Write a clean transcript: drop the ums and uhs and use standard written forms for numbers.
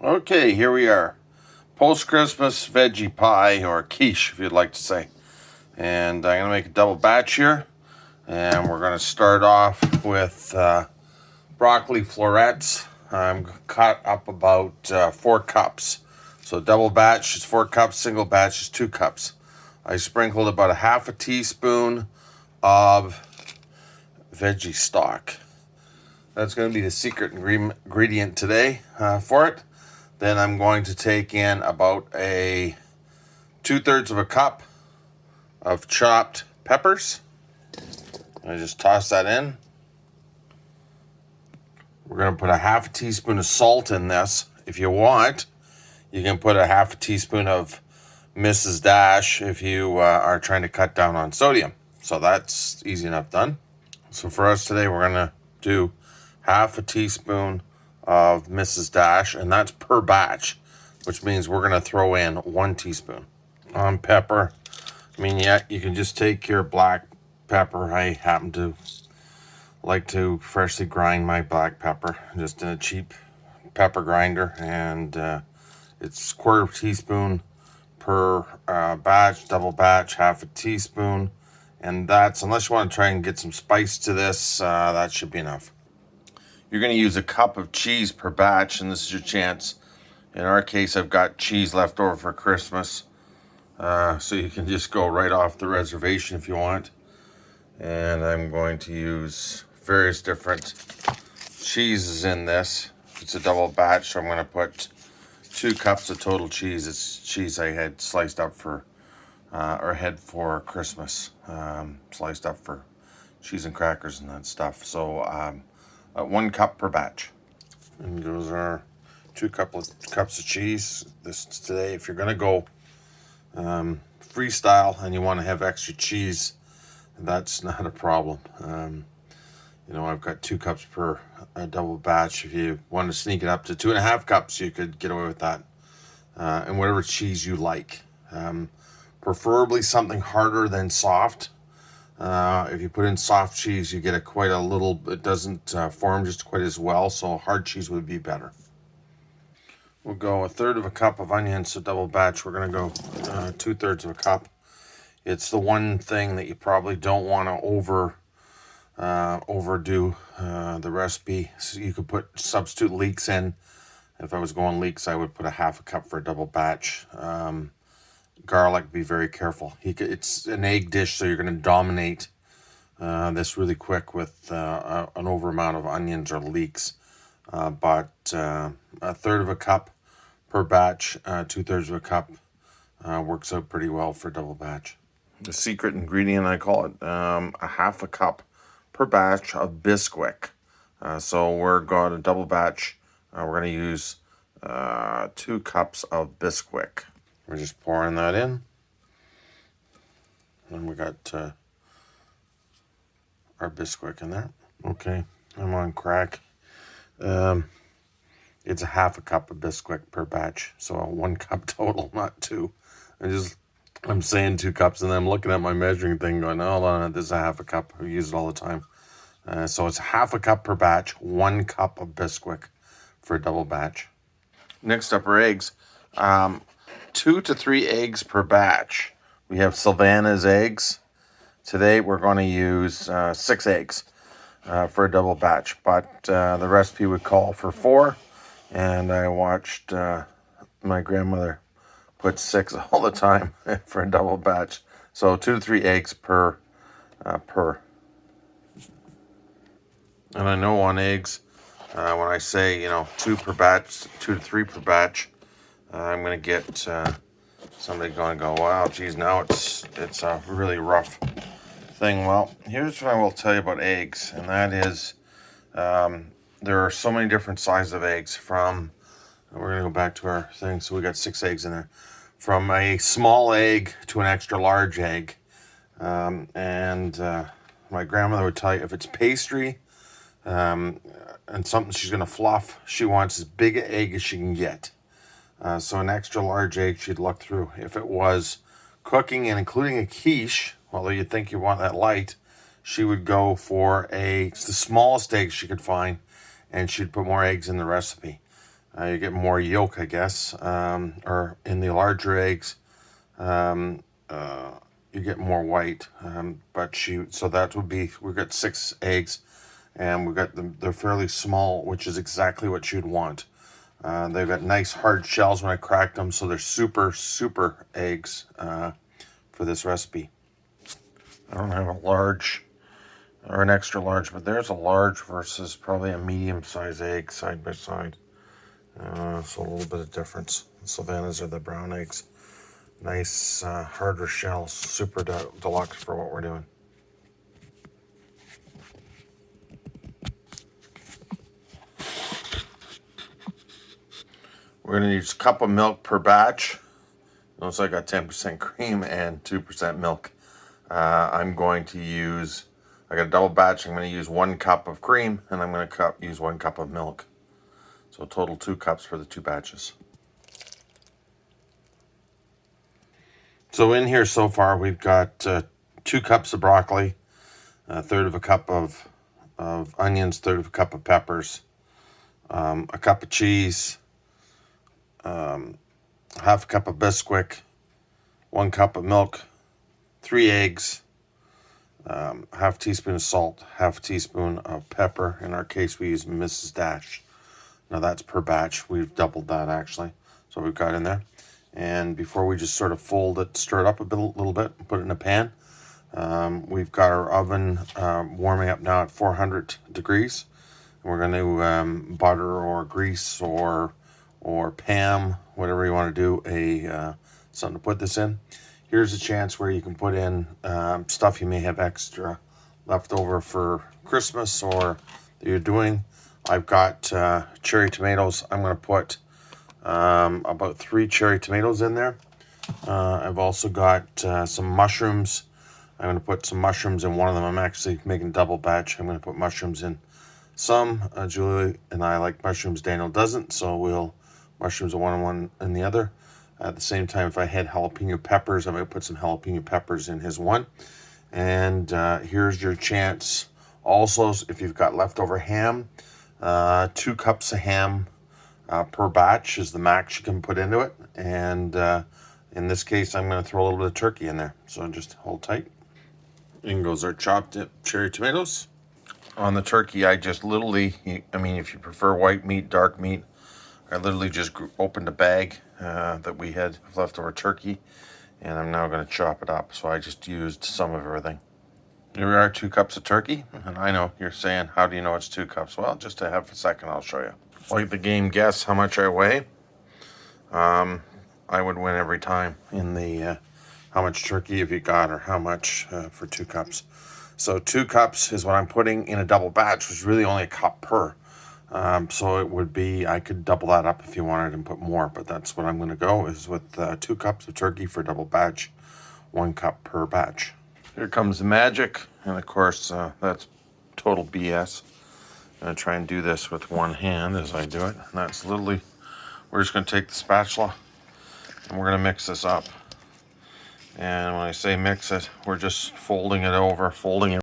Okay, here we are. Post-Christmas veggie pie, or quiche if you'd like to say. And I'm going to make a double batch here. And we're going to start off with broccoli florets. I'm cut up about 4 cups. So double batch is 4 cups, single batch is 2 cups. I sprinkled about a half a teaspoon of veggie stock. That's going to be the secret ingredient today for it. Then I'm going to take in about a 2/3 of a cup of chopped peppers. I just toss that in. We're going to put a half a teaspoon of salt in this. If you want, you can put a half a teaspoon of Mrs. Dash if you are trying to cut down on sodium. So that's easy enough done. So for us today, we're going to do half a teaspoon of Mrs. Dash, and that's per batch, which means we're going to throw in 1 teaspoon. On pepper, I mean, yeah, you can just take your black pepper. I happen to like to freshly grind my black pepper just in a cheap pepper grinder, and it's 1/4 teaspoon per batch, double batch, half a teaspoon, and that's, unless you want to try and get some spice to this, that should be enough. You're going to use a cup of cheese per batch, and this is your chance. In our case, I've got cheese left over for Christmas, so you can just go right off the reservation if you want. And I'm going to use various different cheeses in this. It's a double batch, so I'm going to put 2 cups of total cheese. It's cheese I had sliced up for, or had for Christmas, sliced up for cheese and crackers and that stuff. So 1 cup per batch. And those are 2 cups of cheese. This today, if you're going to go freestyle and you want to have extra cheese, that's not a problem. I've got 2 cups per double batch. If you want to sneak it up to 2.5 cups, you could get away with that. And whatever cheese you like. Preferably something harder than soft. If you put in soft cheese, you get it doesn't form just quite as well, so hard cheese would be better. We'll go 1/3 of a cup of onions, so double batch, we're going to go 2/3 of a cup. It's the one thing that you probably don't want to overdo the recipe. So you could put substitute leeks in. If I was going leeks, I would put a half a cup for a double batch. Garlic, be very careful. It's an egg dish, so you're going to dominate this really quick with an over amount of onions or leeks. But 1/3 of a cup per batch, 2/3 of a cup works out pretty well for double batch. The secret ingredient, I call it, a half a cup per batch of Bisquick. So we're going to double batch. We're going to use 2 cups of Bisquick. We're just pouring that in. And we got our Bisquick in there. Okay, I'm on crack. It's a half a cup of Bisquick per batch, so 1 cup total, not 2. I'm saying 2 cups, and then I'm looking at my measuring thing going, hold on, this is a half a cup. I use it all the time. So it's half a cup per batch, 1 cup of Bisquick for a double batch. Next up are eggs. 2 to 3 eggs per batch. We have Sylvana's eggs. Today we're going to use 6 eggs for a double batch, but the recipe would call for 4, and I watched my grandmother put 6 all the time for a double batch. So 2 to 3 eggs per. And I know on eggs, when I say 2 per batch, 2 to 3 per batch, I'm going to get somebody going to go, wow, geez, now it's a really rough thing. Well, here's what I will tell you about eggs, and that is there are so many different sizes of eggs. We're going to go back to our thing, so we got 6 eggs in there. From a small egg to an extra large egg. And my grandmother would tell you, if it's pastry and something she's going to fluff, she wants as big an egg as she can get. So an extra large egg she'd look through. If it was cooking and including a quiche, although you'd think you want that light, she would go for it's the smallest egg she could find, and she'd put more eggs in the recipe. You get more yolk, I guess, or in the larger eggs, you get more white. So that would be, we've got 6 eggs, and we've got them, they're fairly small, which is exactly what you'd want. They've got nice hard shells when I cracked them, so they're super, super eggs for this recipe. I don't have a large or an extra large, but there's a large versus probably a medium-sized egg side by side. So a little bit of difference. Savannah's are the brown eggs. Nice, harder shells, super deluxe for what we're doing. We're going to use a cup of milk per batch. Notice I got 10% cream and 2% milk. I'm going to use, I got a double batch, I'm going to use 1 cup of cream, and I'm going to use 1 cup of milk. So total 2 cups for the 2 batches. So in here so far we've got 2 cups of broccoli, a third of a cup of onions, third of a cup of peppers, a cup of cheese, half a cup of Bisquick, 1 cup of milk, 3 eggs, half teaspoon of salt, half a teaspoon of pepper. In our case, we use Mrs. Dash. Now that's per batch. We've doubled that actually. So we've got in there. And before we just sort of fold it, stir it up a little bit, and put it in a pan. We've got our oven warming up now at 400 degrees. And we're going to butter or grease or Pam, whatever you want to do, something to put this in. Here's a chance where you can put in stuff you may have extra left over for Christmas or that you're doing. I've got cherry tomatoes. I'm going to put about 3 cherry tomatoes in there. I've also got some mushrooms. I'm going to put some mushrooms in one of them. I'm actually making double batch. I'm going to put mushrooms in some. Julie and I like mushrooms. Daniel doesn't, so mushrooms in one and one in the other. At the same time, if I had jalapeno peppers, I'm going to put some jalapeno peppers in his one. And here's your chance. Also, if you've got leftover ham, 2 cups of ham per batch is the max you can put into it. And in this case, I'm going to throw a little bit of turkey in there. So just hold tight. In goes our chopped cherry tomatoes. On the turkey, I just literally, if you prefer white meat, dark meat, I literally just opened a bag that we had leftover turkey, and I'm now going to chop it up. So I just used some of everything. Here we are, 2 cups of turkey. And I know you're saying, how do you know it's 2 cups? Well, just to have a second, I'll show you. Like the game Guess How Much I Weigh. I would win every time in the how much turkey have you got or how much for 2 cups. So 2 cups is what I'm putting in a double batch, which is really only a cup per. So it would be, I could double that up if you wanted and put more, but that's what I'm going to go is with 2 cups of turkey for double batch, 1 cup per batch. Here comes the magic, and of course that's total BS. I'm going to try and do this with one hand as I do it. And that's literally, we're just going to take the spatula and we're going to mix this up. And when I say mix it, we're just folding it over, folding it